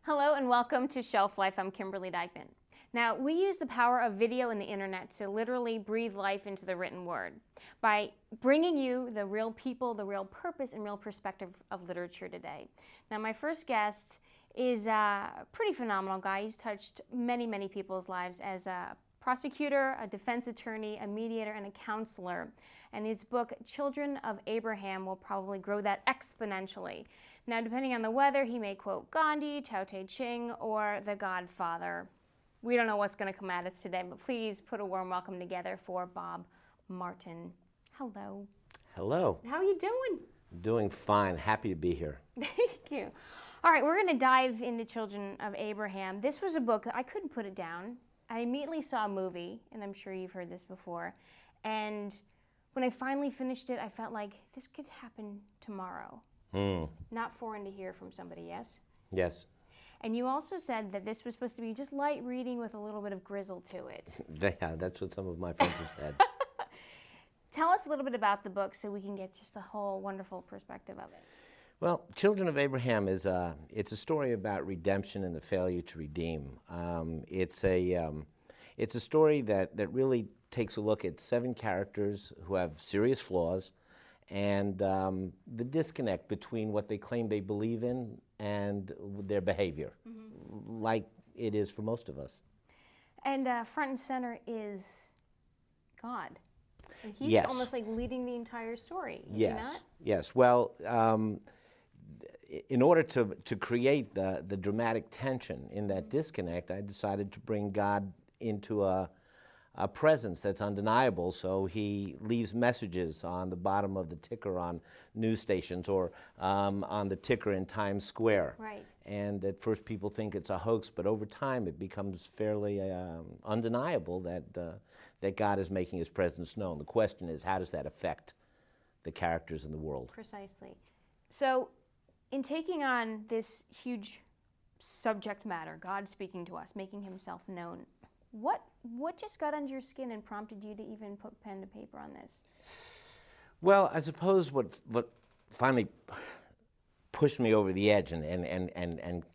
Hello and welcome to Shelf Life. I'm Kimberly Dykeman. Now, we use the power of video and the internet to literally breathe life into the written word by bringing you the real people, the real purpose, and real perspective of literature today. Now, my first guest is a pretty phenomenal guy. He's touched many, many people's lives as a prosecutor, a defense attorney, a mediator, and a counselor. And his book, Children of Abraham, will probably grow that exponentially. Now, depending on the weather, he may quote Gandhi, Tao Te Ching, or The Godfather. We don't know what's going to come at us today, but please put a warm welcome together for Bob Martin. Hello. Hello. How are you doing? Doing fine. Happy to be here. Thank you. All right, we're going to dive into Children of Abraham. This was a book that I couldn't put it down. I immediately saw a movie, and I'm sure you've heard this before. And when I finally finished it, I felt like this could happen tomorrow. Not foreign to hear from somebody, yes? Yes. And you also said that this was supposed to be just light reading with a little bit of grizzle to it. Yeah, that's what some of my friends have said. Tell us a little bit about the book so we can get just the whole wonderful perspective of it. Well, Children of Abraham is it's a story about redemption and the failure to redeem. It's a story that really takes a look at 7 characters who have serious flaws and the disconnect between what they claim they believe in and their behavior, like it is for most of us. And front and center is God. And he's Yes. almost like leading the entire story, is he Yes, not? yes. Well, in order to create the dramatic tension in that disconnect, I decided to bring God into a presence that's undeniable. So he leaves messages on the bottom of the ticker on news stations or on the ticker in Times Square. Right. And at first people think it's a hoax, but over time it becomes fairly undeniable that God is making his presence known. The question is, how does that affect the characters in the world? Precisely. So in taking on this huge subject matter, God speaking to us, making himself known, what just got under your skin and prompted you to even put pen to paper on this? Well, I suppose what finally pushed me over the edge and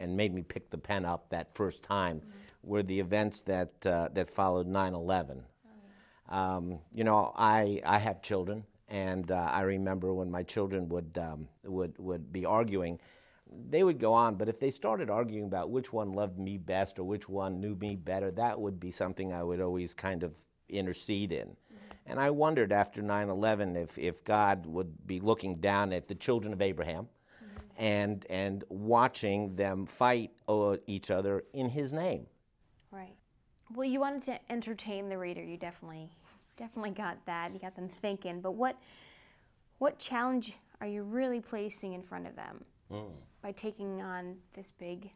made me pick the pen up that first time were the events that followed 9/11. You know, I have children, and I remember when my children would be arguing, they would go on, but if they started arguing about which one loved me best or which one knew me better, that would be something I would always kind of intercede in. And I wondered after 9/11 if God would be looking down at the children of Abraham and watching them fight each other in his name. Right. Well, you wanted to entertain the reader. You definitely got that. You got them thinking. But what challenge are you really placing in front of them by taking on this big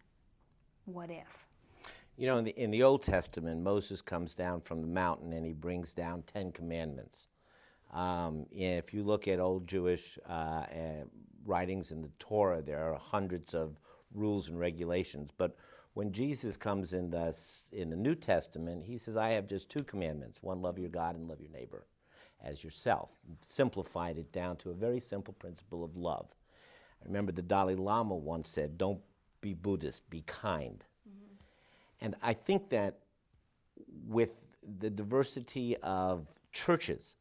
what if? You know, in the Old Testament, Moses comes down from the mountain and he brings down 10 commandments. If you look at old Jewish writings in the Torah, there are hundreds of rules and regulations. But when Jesus comes in the New Testament, he says, I have just 2 commandments. One, love your God, and love your neighbor as yourself. Simplified it down to a very simple principle of love. I remember the Dalai Lama once said, don't be Buddhist, be kind. And I think that with the diversity of churches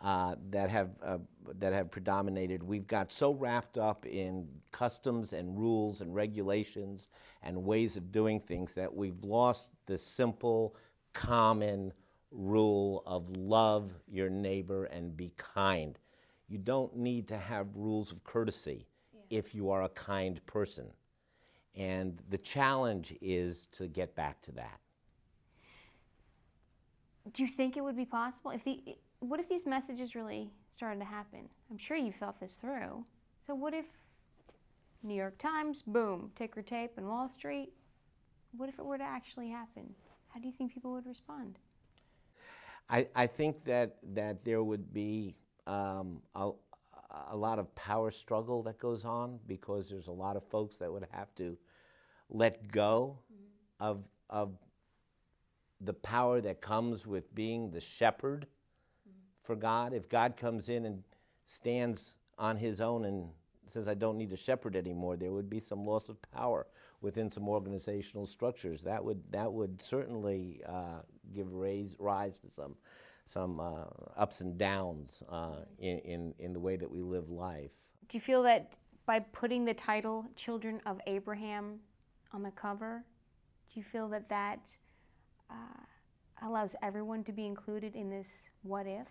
that have predominated, we've got so wrapped up in customs and rules and regulations and ways of doing things that we've lost the simple, common rule of love your neighbor and be kind. You don't need to have rules of courtesy if you are a kind person. And the challenge is to get back to that. Do you think it would be possible? What if these messages really started to happen? I'm sure you've thought this through. So what if New York Times, boom, ticker tape, and Wall Street? What if it were to actually happen? How do you think people would respond? I think that there would be a lot of power struggle that goes on because there's a lot of folks that would have to let go of the power that comes with being the shepherd for God. If God comes in and stands on his own and says, I don't need a shepherd anymore, there would be some loss of power. within some organizational structures. That would certainly rise to some ups and downs in the way that we live life. Do you feel that by putting the title Children of Abraham on the cover, do you feel that that allows everyone to be included in this what if?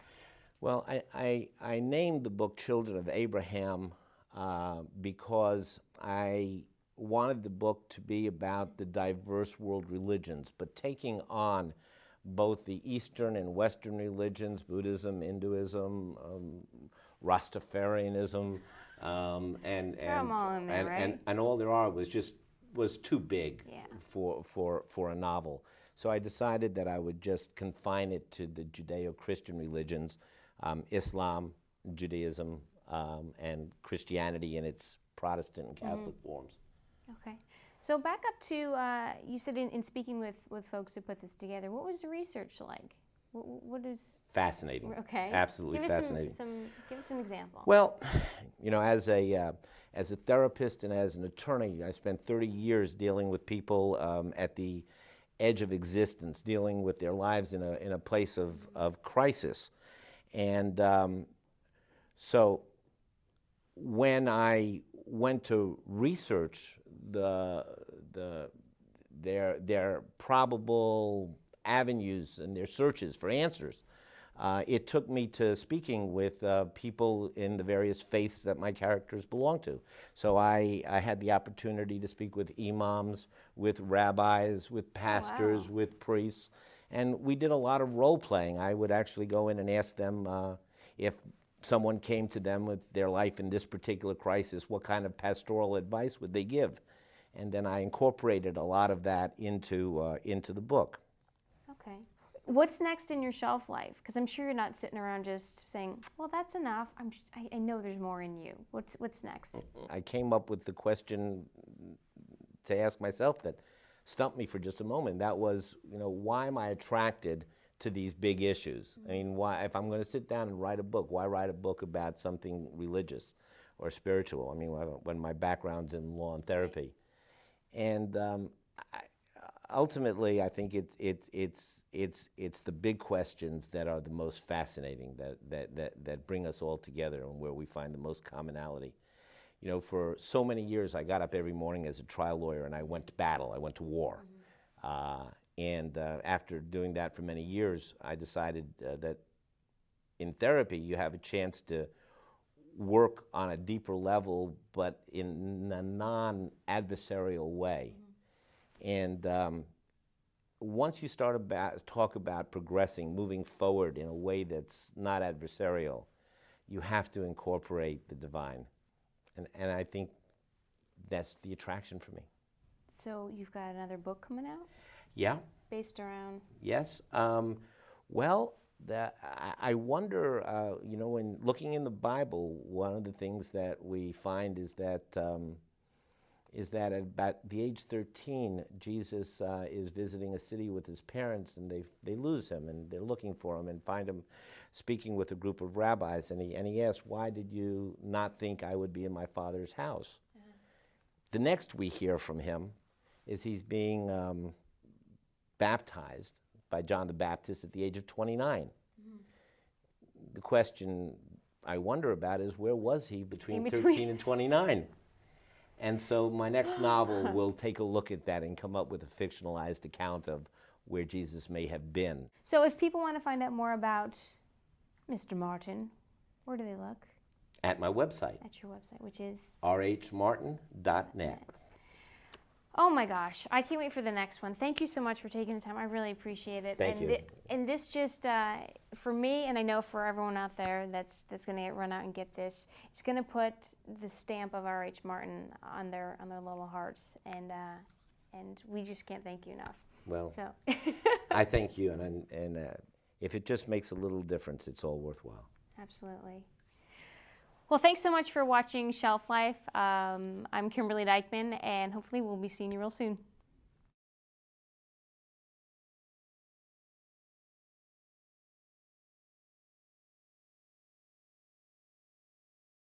Well, I named the book Children of Abraham because I wanted the book to be about the diverse world religions, but taking on both the Eastern and Western religions, Buddhism, Hinduism, Rastafarianism, and all there are was too big for a novel. So I decided that I would just confine it to the Judeo-Christian religions, Islam, Judaism, and Christianity in its Protestant and Catholic forms. Okay. So back up to, you said in speaking with folks who put this together, what was the research like? What is... Fascinating. Okay. Absolutely fascinating. Give us an example. Well, you know, as a therapist and as an attorney, I spent 30 years dealing with people at the edge of existence, dealing with their lives in a place of crisis. And so when I went to research their probable avenues and their searches for answers, it took me to speaking with people in the various faiths that my characters belong to. So I had the opportunity to speak with imams, with rabbis, with pastors, with priests, and we did a lot of role-playing. I would actually go in and ask them if someone came to them with their life in this particular crisis, what kind of pastoral advice would they give? And then I incorporated a lot of that into the book. Okay. What's next in your shelf life? Because I'm sure you're not sitting around just saying, well, that's enough. I know there's more in you. What's next? I came up with the question to ask myself that stumped me for just a moment. That was, you know, why am I attracted to these big issues? I mean, why, if I'm going to sit down and write a book, why write a book about something religious or spiritual? I mean, when my background's in law and therapy. And ultimately, I think it's the big questions that are the most fascinating, that bring us all together and where we find the most commonality. You know, for so many years, I got up every morning as a trial lawyer and I went to battle, I went to war. And after doing that for many years, I decided that in therapy, you have a chance to work on a deeper level, but in a non-adversarial way. And once you start talk about progressing, moving forward in a way that's not adversarial, you have to incorporate the divine. And I think that's the attraction for me. So you've got another book coming out? Yeah. Based around? Yes. Well, I wonder, you know, when looking in the Bible, one of the things that we find is that at about the age 13, Jesus is visiting a city with his parents, and they lose him, and they're looking for him and find him speaking with a group of rabbis, and he asks, "Why did you not think I would be in my Father's house?" The next we hear from him is he's being baptized by John the Baptist at the age of 29. The question I wonder about is, where was he between 13 and 29? And so my next novel will take a look at that and come up with a fictionalized account of where Jesus may have been. So if people want to find out more about Mr. Martin, where do they look? At my website. At your website, which is? rhmartin.net. Oh my gosh, I can't wait for the next one. Thank you so much for taking the time. I really appreciate it. Thank you. And this just, for me, and I know for everyone out there that's going to run out and get this, it's going to put the stamp of R.H. Martin on their little hearts, and we just can't thank you enough. Well, so. I thank you, and if it just makes a little difference, it's all worthwhile. Absolutely. Well, thanks so much for watching Shelf Life. I'm Kimberly Dykman, and hopefully we'll be seeing you real soon.